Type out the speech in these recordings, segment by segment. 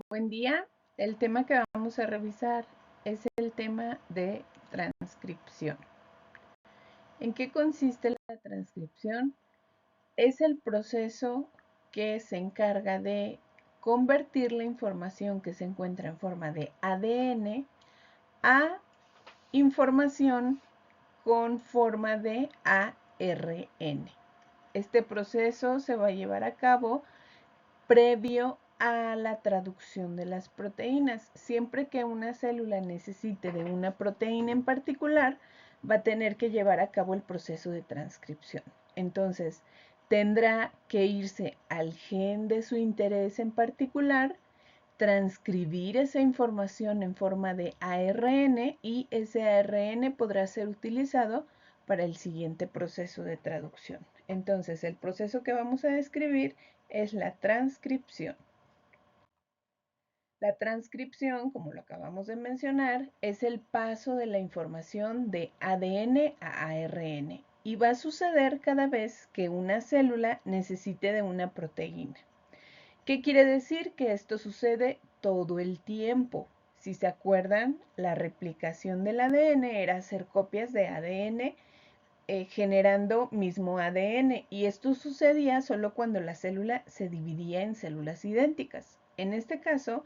Buen día. El tema que vamos a revisar es el tema de transcripción. ¿En qué consiste la transcripción? Es el proceso que se encarga de convertir la información que se encuentra en forma de ADN a información con forma de ARN. Este proceso se va a llevar a cabo previo a la traducción de las proteínas. Siempre que una célula necesite de una proteína en particular, va a tener que llevar a cabo el proceso de transcripción. Entonces, tendrá que irse al gen de su interés en particular, transcribir esa información en forma de ARN y ese ARN podrá ser utilizado para el siguiente proceso de traducción. Entonces, el proceso que vamos a describir es la transcripción. La transcripción, como lo acabamos de mencionar, es el paso de la información de ADN a ARN y va a suceder cada vez que una célula necesite de una proteína. ¿Qué quiere decir? Que esto sucede todo el tiempo. Si se acuerdan, la replicación del ADN era hacer copias de ADN generando mismo ADN, y esto sucedía solo cuando la célula se dividía en células idénticas. En este caso,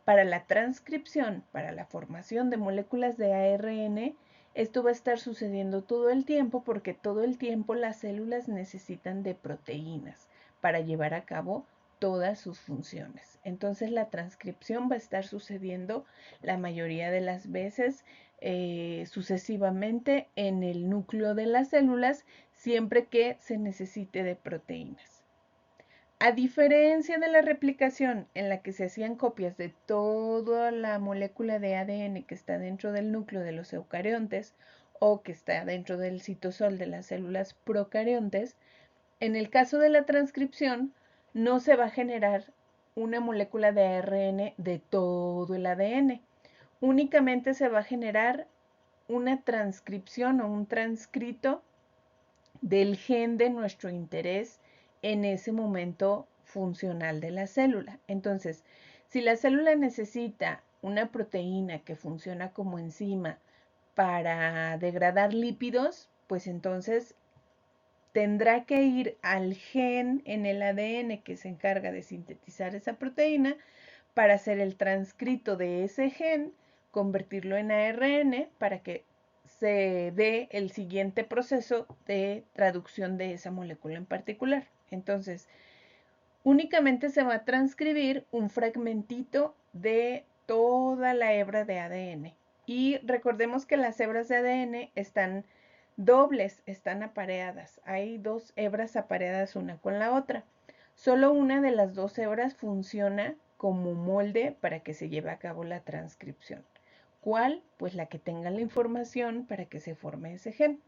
para la transcripción, para la formación de moléculas de ARN, esto va a estar sucediendo todo el tiempo porque todo el tiempo las células necesitan de proteínas para llevar a cabo todas sus funciones. Entonces la transcripción va a estar sucediendo la mayoría de las veces sucesivamente en el núcleo de las células siempre que se necesite de proteínas. A diferencia de la replicación en la que se hacían copias de toda la molécula de ADN que está dentro del núcleo de los eucariontes o que está dentro del citosol de las células procariontes, en el caso de la transcripción no se va a generar una molécula de ARN de todo el ADN. Únicamente se va a generar una transcripción o un transcrito del gen de nuestro interés en ese momento funcional de la célula. Entonces, si la célula necesita una proteína que funciona como enzima para degradar lípidos, pues entonces tendrá que ir al gen en el ADN que se encarga de sintetizar esa proteína para hacer el transcrito de ese gen, convertirlo en ARN para que se dé el siguiente proceso de traducción de esa molécula en particular. Entonces, únicamente se va a transcribir un fragmentito de toda la hebra de ADN. Y recordemos que las hebras de ADN están dobles, están apareadas. Hay dos hebras apareadas una con la otra. Solo una de las dos hebras funciona como molde para que se lleve a cabo la transcripción. ¿Cuál? Pues la que tenga la información para que se forme ese gen.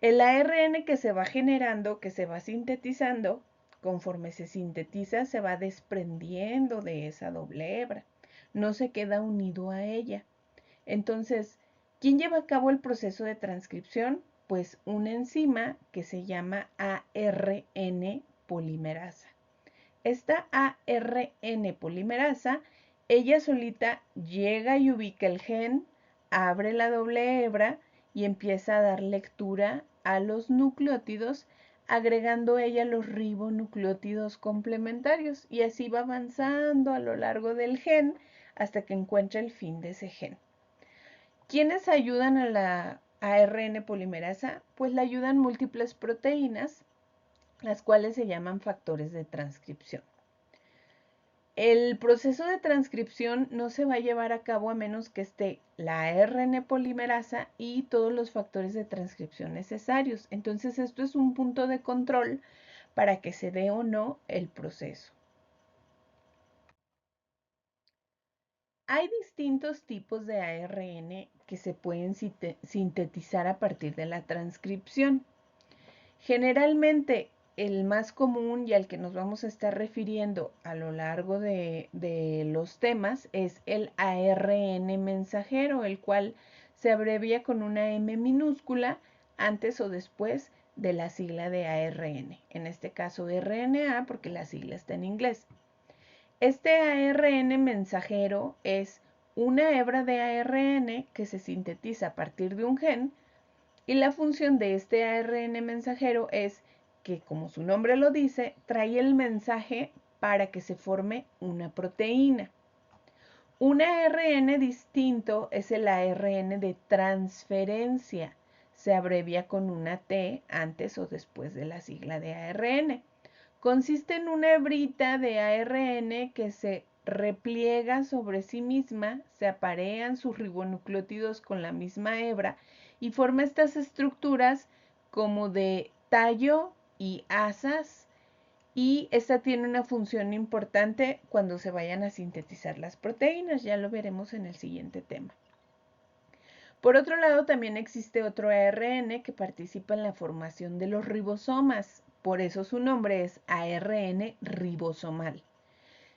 El ARN que se va generando, que se va sintetizando, conforme se sintetiza, se va desprendiendo de esa doble hebra. No se queda unido a ella. Entonces, ¿quién lleva a cabo el proceso de transcripción? Pues una enzima que se llama ARN polimerasa. Esta ARN polimerasa, ella solita llega y ubica el gen, abre la doble hebra y empieza a dar lectura a los nucleótidos, agregando ella los ribonucleótidos complementarios, y así va avanzando a lo largo del gen hasta que encuentra el fin de ese gen. ¿Quiénes ayudan a la ARN polimerasa? Pues la ayudan múltiples proteínas, las cuales se llaman factores de transcripción. El proceso de transcripción no se va a llevar a cabo a menos que esté la ARN polimerasa y todos los factores de transcripción necesarios. Entonces, esto es un punto de control para que se dé o no el proceso. Hay distintos tipos de ARN que se pueden sintetizar a partir de la transcripción. Generalmente el más común y al que nos vamos a estar refiriendo a lo largo de los temas es el ARN mensajero, el cual se abrevia con una M minúscula antes o después de la sigla de ARN. En este caso RNA porque la sigla está en inglés. Este ARN mensajero es una hebra de ARN que se sintetiza a partir de un gen y la función de este ARN mensajero es que, como su nombre lo dice, trae el mensaje para que se forme una proteína. Un ARN distinto es el ARN de transferencia. Se abrevia con una T antes o después de la sigla de ARN. Consiste en una hebrita de ARN que se repliega sobre sí misma, se aparean sus ribonucleótidos con la misma hebra y forma estas estructuras como de tallo y asas, y esta tiene una función importante cuando se vayan a sintetizar las proteínas, ya lo veremos en el siguiente tema. Por otro lado, también existe otro ARN que participa en la formación de los ribosomas, por eso su nombre es ARN ribosomal.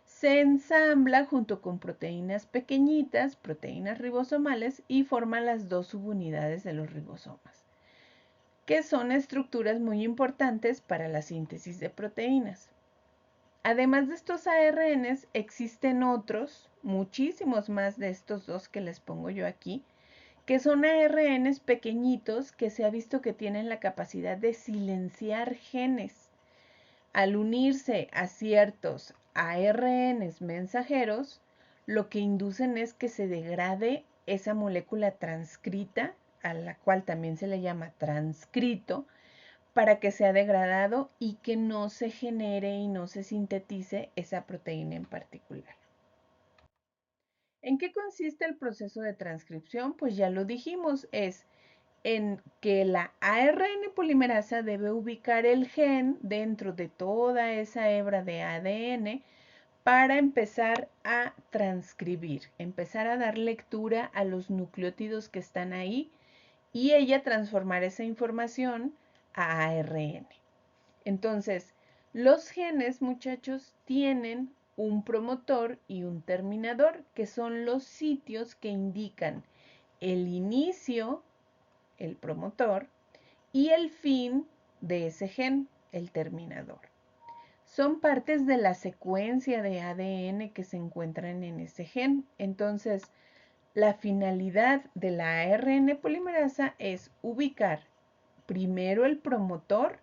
Se ensambla junto con proteínas pequeñitas, proteínas ribosomales, y forma las dos subunidades de los ribosomas, que son estructuras muy importantes para la síntesis de proteínas. Además de estos ARNs, existen otros, muchísimos más de estos dos que les pongo yo aquí, que son ARNs pequeñitos que se ha visto que tienen la capacidad de silenciar genes. Al unirse a ciertos ARNs mensajeros, lo que inducen es que se degrade esa molécula transcrita, a la cual también se le llama transcrito, para que sea degradado y que no se genere y no se sintetice esa proteína en particular. ¿En qué consiste el proceso de transcripción? Pues ya lo dijimos, es en que la ARN polimerasa debe ubicar el gen dentro de toda esa hebra de ADN para empezar a transcribir, empezar a dar lectura a los nucleótidos que están ahí y ella transformar esa información a ARN. Entonces, los genes, muchachos, tienen un promotor y un terminador, que son los sitios que indican el inicio, el promotor, y el fin de ese gen, el terminador. Son partes de la secuencia de ADN que se encuentran en ese gen. Entonces, la finalidad de la ARN polimerasa es ubicar primero el promotor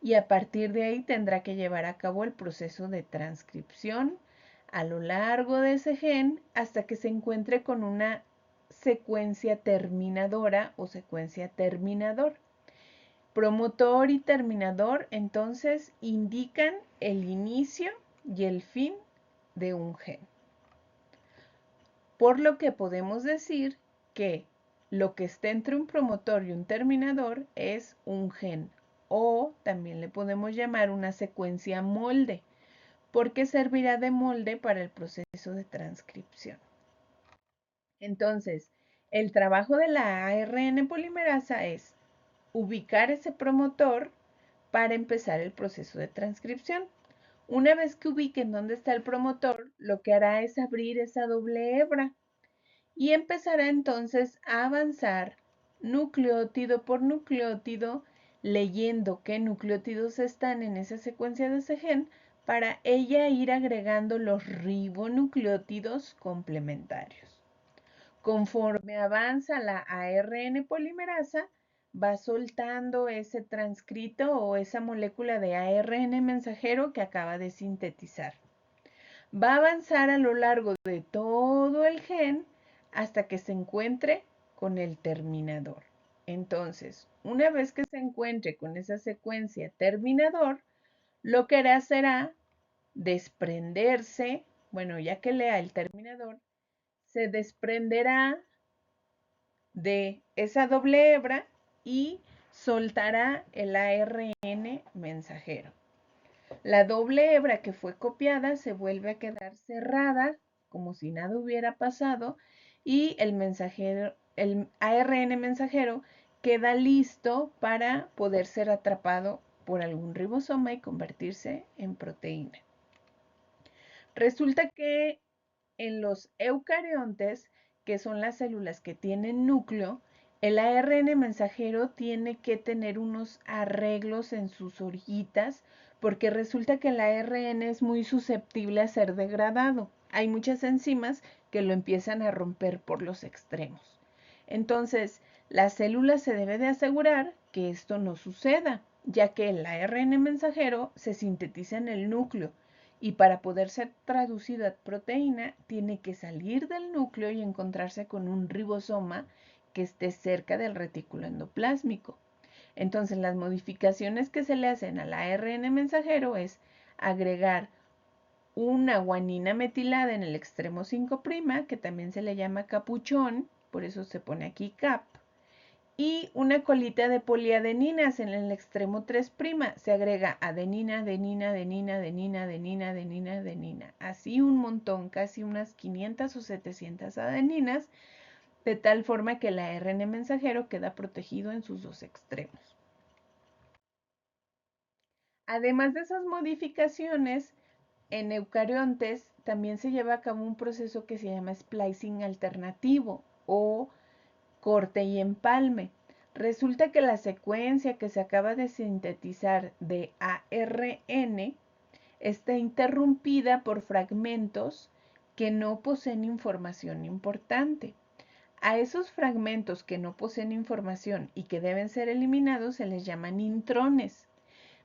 y a partir de ahí tendrá que llevar a cabo el proceso de transcripción a lo largo de ese gen hasta que se encuentre con una secuencia terminadora o secuencia terminador. Promotor y terminador entonces indican el inicio y el fin de un gen. Por lo que podemos decir que lo que está entre un promotor y un terminador es un gen, o también le podemos llamar una secuencia molde, porque servirá de molde para el proceso de transcripción. Entonces, el trabajo de la ARN polimerasa es ubicar ese promotor para empezar el proceso de transcripción. Una vez que ubiquen dónde está el promotor, lo que hará es abrir esa doble hebra y empezará entonces a avanzar nucleótido por nucleótido, leyendo qué nucleótidos están en esa secuencia de ese gen para ella ir agregando los ribonucleótidos complementarios. Conforme avanza la ARN polimerasa, va soltando ese transcrito o esa molécula de ARN mensajero que acaba de sintetizar. Va a avanzar a lo largo de todo el gen hasta que se encuentre con el terminador. Entonces, una vez que se encuentre con esa secuencia terminador, lo que hará será desprenderse, bueno, ya que lea el terminador, se desprenderá de esa doble hebra y soltará el ARN mensajero. La doble hebra que fue copiada se vuelve a quedar cerrada, como si nada hubiera pasado, y el ARN mensajero queda listo para poder ser atrapado por algún ribosoma y convertirse en proteína. Resulta que en los eucariontes, que son las células que tienen núcleo, El ARN mensajero tiene que tener unos arreglos en sus orillitas porque resulta que el ARN es muy susceptible a ser degradado. Hay muchas enzimas que lo empiezan a romper por los extremos. Entonces, la célula se debe de asegurar que esto no suceda, ya que el ARN mensajero se sintetiza en el núcleo y para poder ser traducido a proteína tiene que salir del núcleo y encontrarse con un ribosoma que esté cerca del retículo endoplásmico. Entonces, las modificaciones que se le hacen al ARN mensajero es agregar una guanina metilada en el extremo 5', que también se le llama capuchón, por eso se pone aquí cap, y una colita de poliadeninas en el extremo 3'. Se agrega adenina, adenina, adenina, adenina, adenina, adenina, adenina. Así un montón, casi unas 500 o 700 adeninas, de tal forma que el ARN mensajero queda protegido en sus dos extremos. Además de esas modificaciones, en eucariontes también se lleva a cabo un proceso que se llama splicing alternativo o corte y empalme. Resulta que la secuencia que se acaba de sintetizar de ARN está interrumpida por fragmentos que no poseen información importante. A esos fragmentos que no poseen información y que deben ser eliminados se les llaman intrones,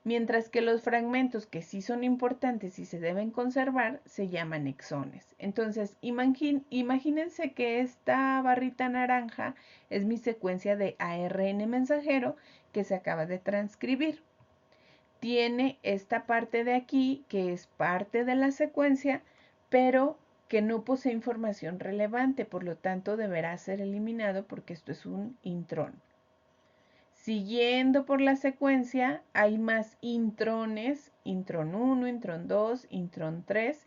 mientras que los fragmentos que sí son importantes y se deben conservar se llaman exones. Entonces, imagínense que esta barrita naranja es mi secuencia de ARN mensajero que se acaba de transcribir. Tiene esta parte de aquí que es parte de la secuencia, pero que no posee información relevante, por lo tanto deberá ser eliminado porque esto es un intrón. Siguiendo por la secuencia, hay más intrones, intrón 1, intrón 2, intrón 3,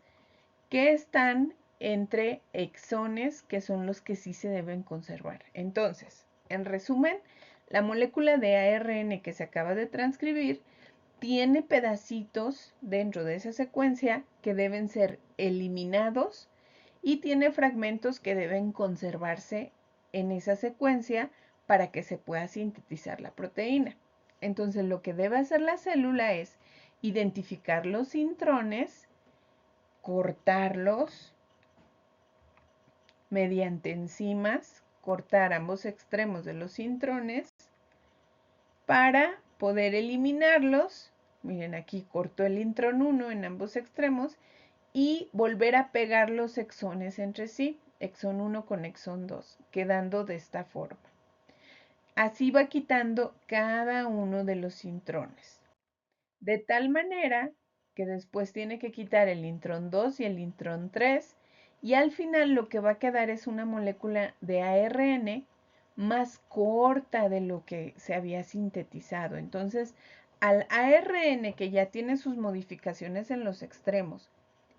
que están entre exones, que son los que sí se deben conservar. Entonces, en resumen, la molécula de ARN que se acaba de transcribir tiene pedacitos dentro de esa secuencia que deben ser eliminados y tiene fragmentos que deben conservarse en esa secuencia para que se pueda sintetizar la proteína. Entonces, lo que debe hacer la célula es identificar los intrones, cortarlos mediante enzimas, cortar ambos extremos de los intrones para poder eliminarlos. Miren, aquí cortó el intrón 1 en ambos extremos y volver a pegar los exones entre sí, exón 1 con exón 2, quedando de esta forma. Así va quitando cada uno de los intrones. De tal manera que después tiene que quitar el intrón 2 y el intrón 3 y al final lo que va a quedar es una molécula de ARN más corta de lo que se había sintetizado. Entonces, al ARN que ya tiene sus modificaciones en los extremos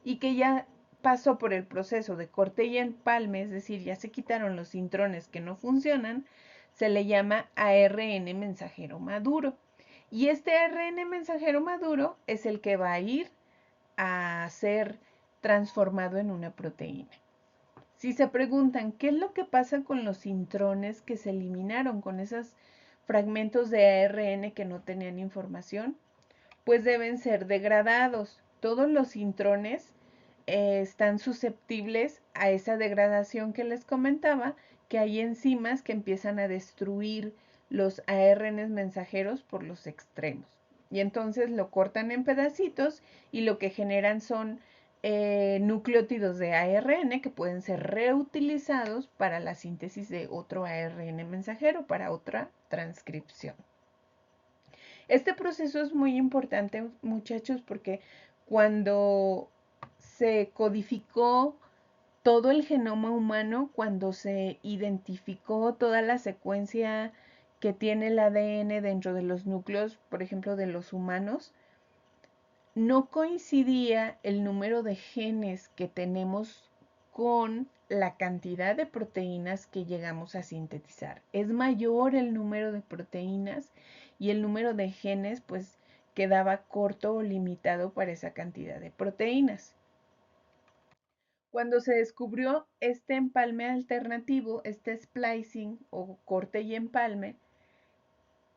y que ya pasó por el proceso de corte y empalme, es decir, ya se quitaron los intrones que no funcionan, se le llama ARN mensajero maduro. Y este ARN mensajero maduro es el que va a ir a ser transformado en una proteína. Si se preguntan qué es lo que pasa con los intrones que se eliminaron, con esos fragmentos de ARN que no tenían información, pues deben ser degradados. Todos los intrones están susceptibles a esa degradación que les comentaba, que hay enzimas que empiezan a destruir los ARNs mensajeros por los extremos. Y entonces lo cortan en pedacitos y lo que generan son nucleótidos de ARN que pueden ser reutilizados para la síntesis de otro ARN mensajero, para otra transcripción. Este proceso es muy importante, muchachos, porque cuando se codificó todo el genoma humano, cuando se identificó toda la secuencia que tiene el ADN dentro de los núcleos, por ejemplo, de los humanos, no coincidía el número de genes que tenemos con la cantidad de proteínas que llegamos a sintetizar. Es mayor el número de proteínas y el número de genes pues quedaba corto o limitado para esa cantidad de proteínas. Cuando se descubrió este empalme alternativo, este splicing o corte y empalme,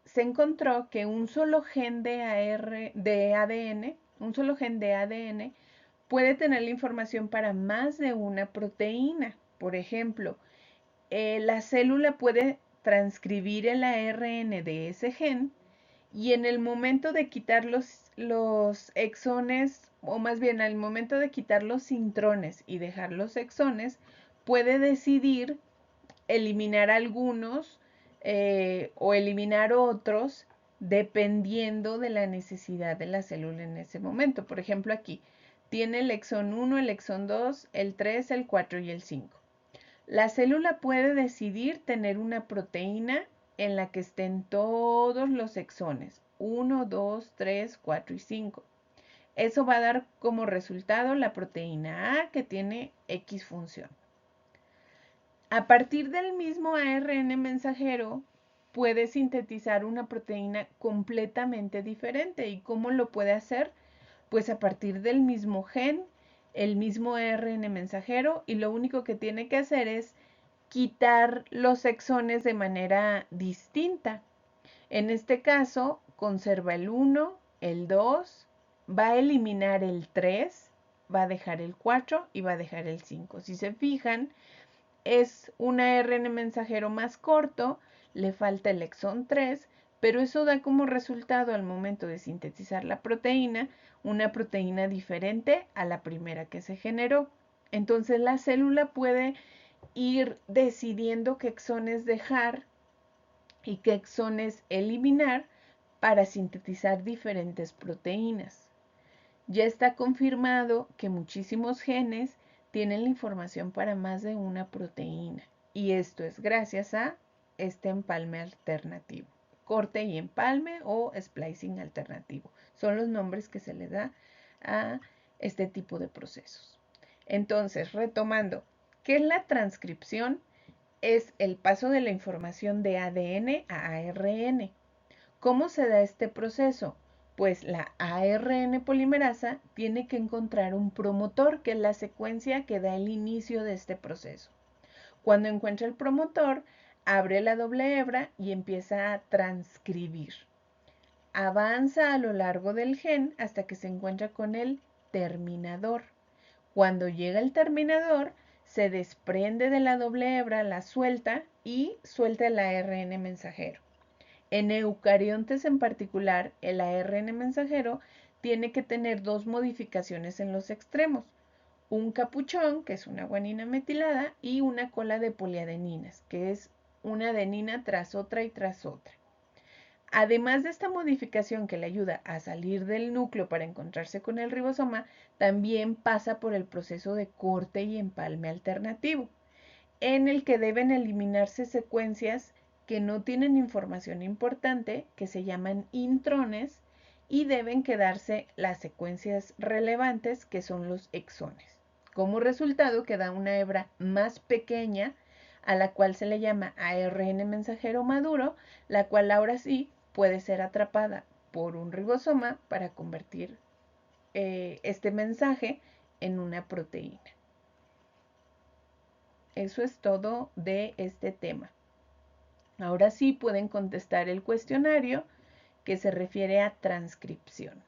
se encontró que un solo gen de ADN, un solo gen de ADN puede tener la información para más de una proteína. Por ejemplo, la célula puede transcribir el ARN de ese gen y en el momento de quitar los exones, o más bien al momento de quitar los intrones y dejar los exones, puede decidir eliminar algunos o eliminar otros dependiendo de la necesidad de la célula en ese momento. Por ejemplo, aquí tiene el exón 1, el exón 2, el 3, el 4 y el 5. La célula puede decidir tener una proteína en la que estén todos los exones, 1, 2, 3, 4 y 5. Eso va a dar como resultado la proteína A que tiene X función. A partir del mismo ARN mensajero, puede sintetizar una proteína completamente diferente. ¿Y cómo lo puede hacer? Pues a partir del mismo gen, el mismo ARN mensajero, y lo único que tiene que hacer es quitar los exones de manera distinta. En este caso, conserva el 1, el 2, va a eliminar el 3, va a dejar el 4 y va a dejar el 5. Si se fijan, es un ARN mensajero más corto, le falta el exón 3, pero eso da como resultado al momento de sintetizar la proteína, una proteína diferente a la primera que se generó. Entonces la célula puede ir decidiendo qué exones dejar y qué exones eliminar para sintetizar diferentes proteínas. Ya está confirmado que muchísimos genes tienen la información para más de una proteína y esto es gracias a este empalme alternativo. Corte y empalme o splicing alternativo son los nombres que se le da a este tipo de procesos. Entonces, retomando, ¿qué es la transcripción? Es el paso de la información de ADN a ARN. ¿Cómo se da este proceso? Pues la ARN polimerasa tiene que encontrar un promotor, que es la secuencia que da el inicio de este proceso. Cuando encuentra el promotor, abre la doble hebra y empieza a transcribir. Avanza a lo largo del gen hasta que se encuentra con el terminador. Cuando llega el terminador, se desprende de la doble hebra, la suelta y suelta el ARN mensajero. En eucariontes en particular, el ARN mensajero tiene que tener dos modificaciones en los extremos. Un capuchón, que es una guanina metilada, y una cola de poliadeninas, que es una adenina tras otra y tras otra. Además de esta modificación que le ayuda a salir del núcleo para encontrarse con el ribosoma, también pasa por el proceso de corte y empalme alternativo, en el que deben eliminarse secuencias que no tienen información importante, que se llaman intrones, y deben quedarse las secuencias relevantes, que son los exones. Como resultado queda una hebra más pequeña, a la cual se le llama ARN mensajero maduro, la cual ahora sí puede ser atrapada por un ribosoma para convertir este mensaje en una proteína. Eso es todo de este tema. Ahora sí pueden contestar el cuestionario que se refiere a transcripción.